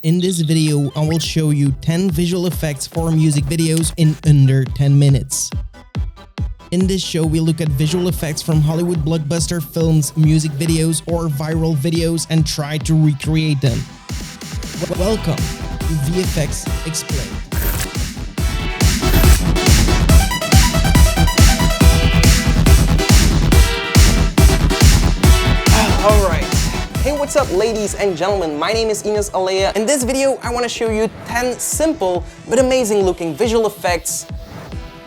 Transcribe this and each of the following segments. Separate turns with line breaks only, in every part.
In this video, I will show you 10 visual effects for music videos in under 10 minutes. In this show, we look at visual effects from Hollywood blockbuster films, music videos, or viral videos and try to recreate them. Welcome to VFX Explained. Alright. Hey, what's up ladies and gentlemen, my name is Ignace Aleya. In this video I want to show you 10 simple but amazing looking visual effects.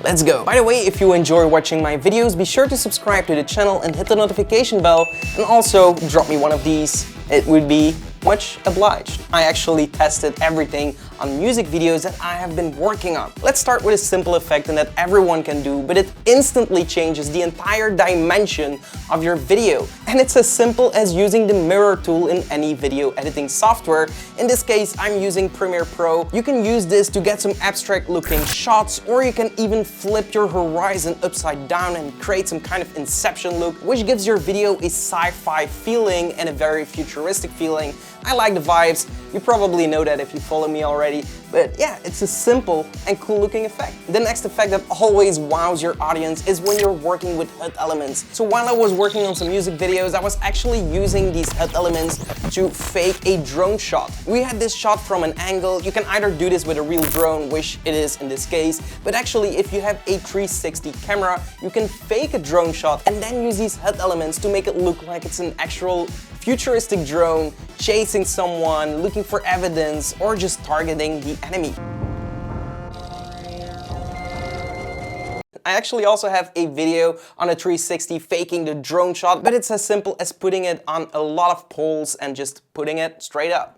Let's go! By the way, if you enjoy watching my videos, be sure to subscribe to the channel and hit the notification bell, and also drop me one of these. It would be much obliged. I actually tested everything on music videos that I have been working on. Let's start with a simple effect and that everyone can do, but it instantly changes the entire dimension of your video. And it's as simple as using the mirror tool in any video editing software. In this case, I'm using Premiere Pro. You can use this to get some abstract looking shots, or you can even flip your horizon upside down and create some kind of Inception look, which gives your video a sci-fi feeling and a very futuristic feeling. I like the vibes. You probably know that if you follow me already, but yeah, it's a simple and cool looking effect. The next effect that always wows your audience is when you're working with HUD elements. So while I was working on some music videos, I was actually using these HUD elements to fake a drone shot. We had this shot from an angle. You can either do this with a real drone, which it is in this case, but actually if you have a 360 camera, you can fake a drone shot and then use these HUD elements to make it look like it's an actual futuristic drone chasing someone, looking for evidence, or just targeting the enemy. I actually also have a video on a 360 faking the drone shot, but it's as simple as putting it on a lot of poles and just putting it straight up.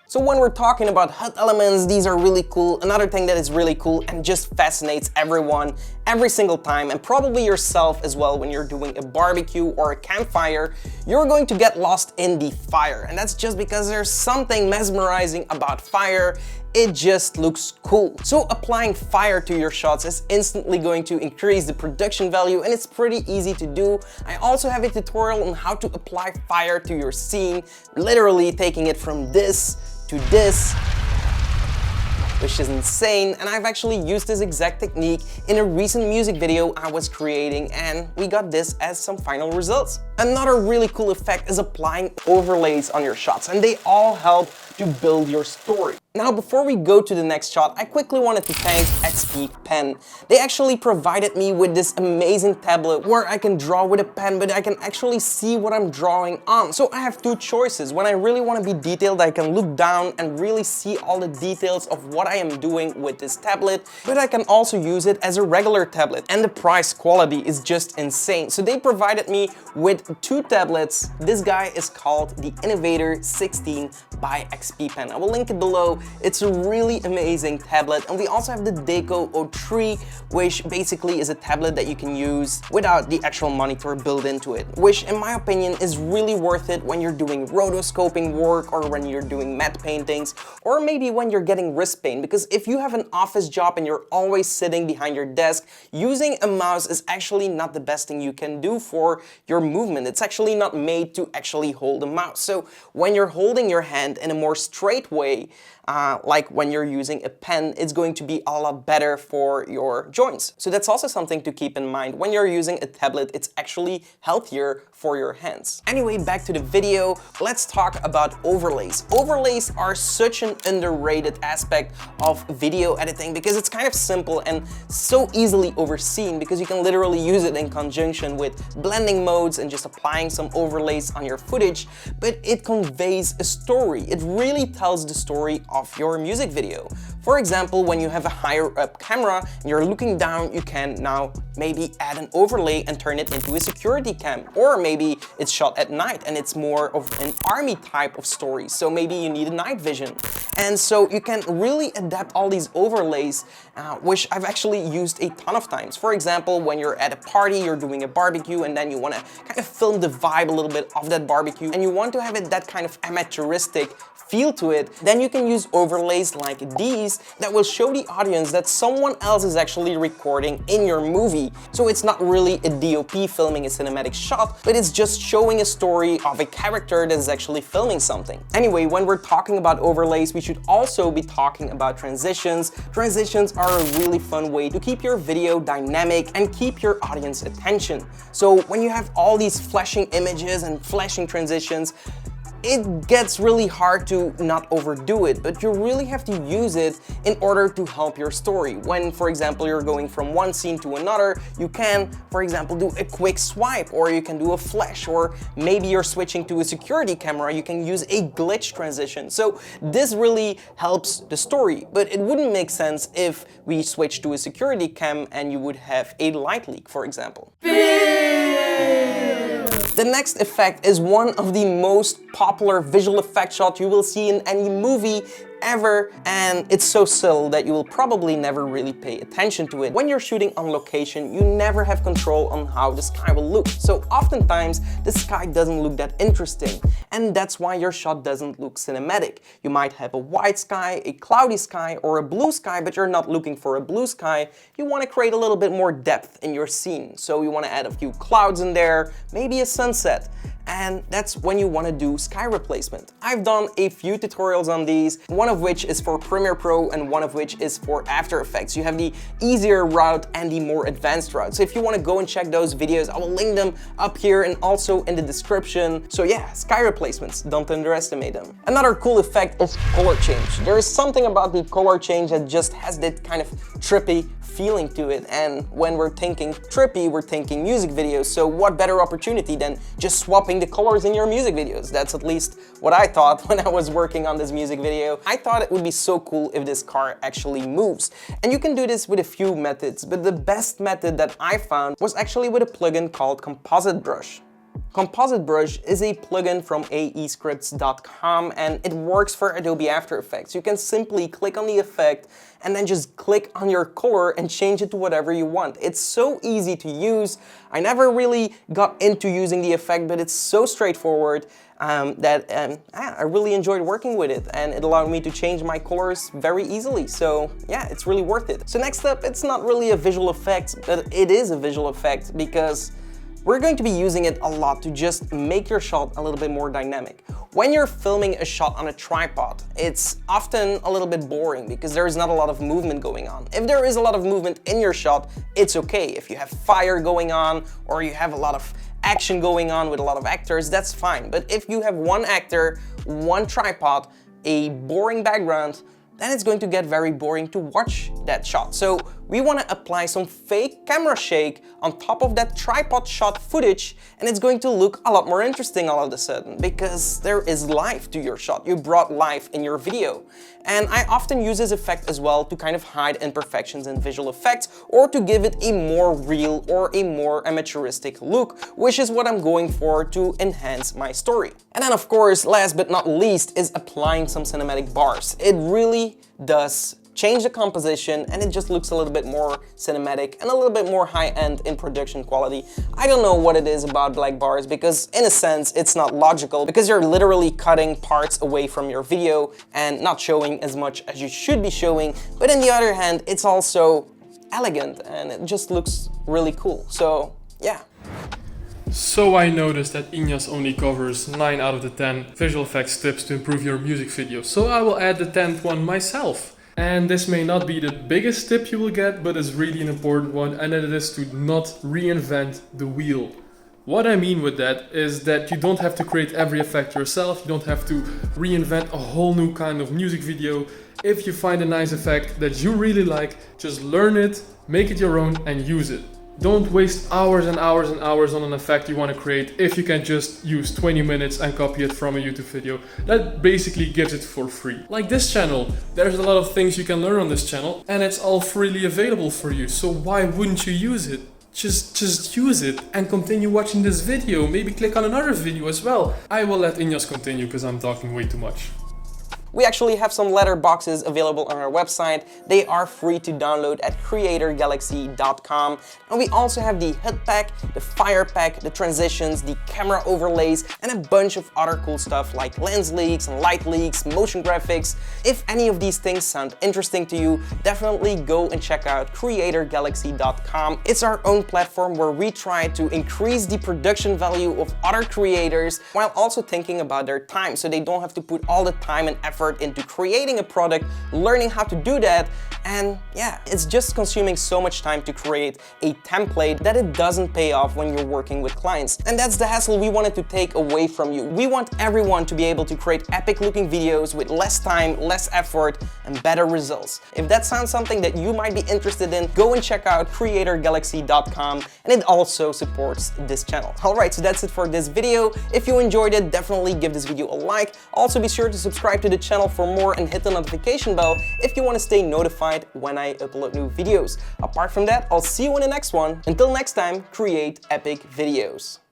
So when we're talking about HUD elements, these are really cool. Another thing that is really cool and just fascinates everyone every single time, and probably yourself as well when you're doing a barbecue or a campfire, you're going to get lost in the fire. And that's just because there's something mesmerizing about fire. It just looks cool. So applying fire to your shots is instantly going to increase the production value, and it's pretty easy to do. I also have a tutorial on how to apply fire to your scene, literally taking it from this to this, which is insane, and I've actually used this exact technique in a recent music video I was creating, and we got this as some final results. Another really cool effect is applying overlays on your shots, and they all help to build your story. Now, before we go to the next shot, I quickly wanted to thank XP Pen. They actually provided me with this amazing tablet where I can draw with a pen, but I can actually see what I'm drawing on. So I have two choices. When I really want to be detailed, I can look down and really see all the details of what I am doing with this tablet, but I can also use it as a regular tablet. And the price quality is just insane. So they provided me with two tablets. This guy is called the Innovator 16 by XP Pen. I will link it below. It's a really amazing tablet, and we also have the Deco 03, which basically is a tablet that you can use without the actual monitor built into it, which in my opinion is really worth it when you're doing rotoscoping work, or when you're doing matte paintings, or maybe when you're getting wrist pain, because if you have an office job and you're always sitting behind your desk, using a mouse is actually not the best thing you can do for your movement. It's actually not made to actually hold a mouse. So when you're holding your hand in a more straight way, like when you're using a pen, it's going to be a lot better for your joints. So that's also something to keep in mind. When you're using a tablet, it's actually healthier for your hands. Anyway, back to the video, let's talk about overlays. Overlays are such an underrated aspect of video editing because it's kind of simple and so easily overseen, because you can literally use it in conjunction with blending modes and just applying some overlays on your footage, but it conveys a story. It really tells the story of your music video. For example, when you have a higher up camera and you're looking down, you can now maybe add an overlay and turn it into a security cam. Or maybe it's shot at night and it's more of an army type of story, so maybe you need a night vision. And so you can really adapt all these overlays, which I've actually used a ton of times. For example, when you're at a party, you're doing a barbecue, and then you want to kind of film the vibe a little bit of that barbecue, and you want to have it that kind of amateuristic feel to it, then you can use overlays like these that will show the audience that someone else is actually recording in your movie. So it's not really a DOP filming a cinematic shot, but it's just showing a story of a character that is actually filming something. Anyway, when we're talking about overlays, we should also be talking about transitions. Transitions are a really fun way to keep your video dynamic and keep your audience attention. So when you have all these flashing images and flashing transitions, it gets really hard to not overdo it, but you really have to use it in order to help your story. When, for example, you're going from one scene to another, you can, for example, do a quick swipe, or you can do a flash, or maybe you're switching to a security camera, you can use a glitch transition. So this really helps the story, but it wouldn't make sense if we switch to a security cam and you would have a light leak, for example. The next effect is one of the most popular visual effect shots you will see in any movie ever, and it's so subtle that you will probably never really pay attention to it. When you're shooting on location, you never have control on how the sky will look, so oftentimes the sky doesn't look that interesting, and that's why your shot doesn't look cinematic. You might have a white sky, a cloudy sky, or a blue sky, but you're not looking for a blue sky. You want to create a little bit more depth in your scene, so you want to add a few clouds in there, maybe a sunset. And that's when you want to do sky replacement. I've done a few tutorials on these, one of which is for Premiere Pro and one of which is for After Effects. You have the easier route and the more advanced route. So if you want to go and check those videos, I will link them up here and also in the description. So yeah, sky replacements, don't underestimate them. Another cool effect is color change. There is something about the color change that just has that kind of trippy feeling to it, and when we're thinking trippy, we're thinking music videos, so what better opportunity than just swapping the colors in your music videos? That's at least what I thought when I was working on this music video. I thought it would be so cool if this car actually moves. And you can do this with a few methods, but the best method that I found was actually with a plugin called Composite Brush. Composite Brush is a plugin from aescripts.com and it works for Adobe After Effects. You can simply click on the effect and then just click on your color and change it to whatever you want. It's so easy to use. I never really got into using the effect, but it's so straightforward that I really enjoyed working with it, and it allowed me to change my colors very easily. So yeah, it's really worth it. So next up, it's not really a visual effect, but it is a visual effect because we're going to be using it a lot to just make your shot a little bit more dynamic. When you're filming a shot on a tripod, it's often a little bit boring because there is not a lot of movement going on. If there is a lot of movement in your shot, it's okay. If you have fire going on or you have a lot of action going on with a lot of actors, that's fine. But if you have one actor, one tripod, a boring background, then it's going to get very boring to watch that shot. So we want to apply some fake camera shake on top of that tripod shot footage, and it's going to look a lot more interesting all of a sudden because there is life to your shot. You brought life in your video. And I often use this effect as well to kind of hide imperfections in visual effects or to give it a more real or a more amateuristic look, which is what I'm going for to enhance my story. And then of course, last but not least, is applying some cinematic bars. It really does change the composition and it just looks a little bit more cinematic and a little bit more high-end in production quality. I don't know what it is about black bars because in a sense it's not logical because you're literally cutting parts away from your video and not showing as much as you should be showing, but on the other hand it's also elegant and it just looks really cool. So yeah.
So I noticed that Ignace only covers 9 out of the 10 visual effects tips to improve your music video, so I will add the 10th one myself. And this may not be the biggest tip you will get, but it's really an important one, and that is to not reinvent the wheel. What I mean with that is that you don't have to create every effect yourself, you don't have to reinvent a whole new kind of music video. If you find a nice effect that you really like, just learn it, make it your own and use it. Don't waste hours and hours and hours on an effect you want to create if you can just use 20 minutes and copy it from a YouTube video. That basically gives it for free. Like this channel, there's a lot of things you can learn on this channel and it's all freely available for you. So why wouldn't you use it? Just use it and continue watching this video. Maybe click on another video as well. I will let Ignace continue because I'm talking way too much.
We actually have some letter boxes available on our website. They are free to download at creatorgalaxy.com. And we also have the HUD pack, the fire pack, the transitions, the camera overlays, and a bunch of other cool stuff like lens leaks and light leaks, motion graphics. If any of these things sound interesting to you, definitely go and check out creatorgalaxy.com. It's our own platform where we try to increase the production value of other creators while also thinking about their time, so they don't have to put all the time and effort into creating a product, learning how to do that, and yeah, it's just consuming so much time to create a template that it doesn't pay off when you're working with clients. And that's the hassle we wanted to take away from you. We want everyone to be able to create epic looking videos with less time, less effort, and better results. If that sounds something that you might be interested in, go and check out creatorgalaxy.com, and it also supports this channel. Alright, so that's it for this video. If you enjoyed it, definitely give this video a like. Also be sure to subscribe to the channel for more and hit the notification bell if you want to stay notified when I upload new videos. Apart from that, I'll see you in the next one. Until next time, create epic videos.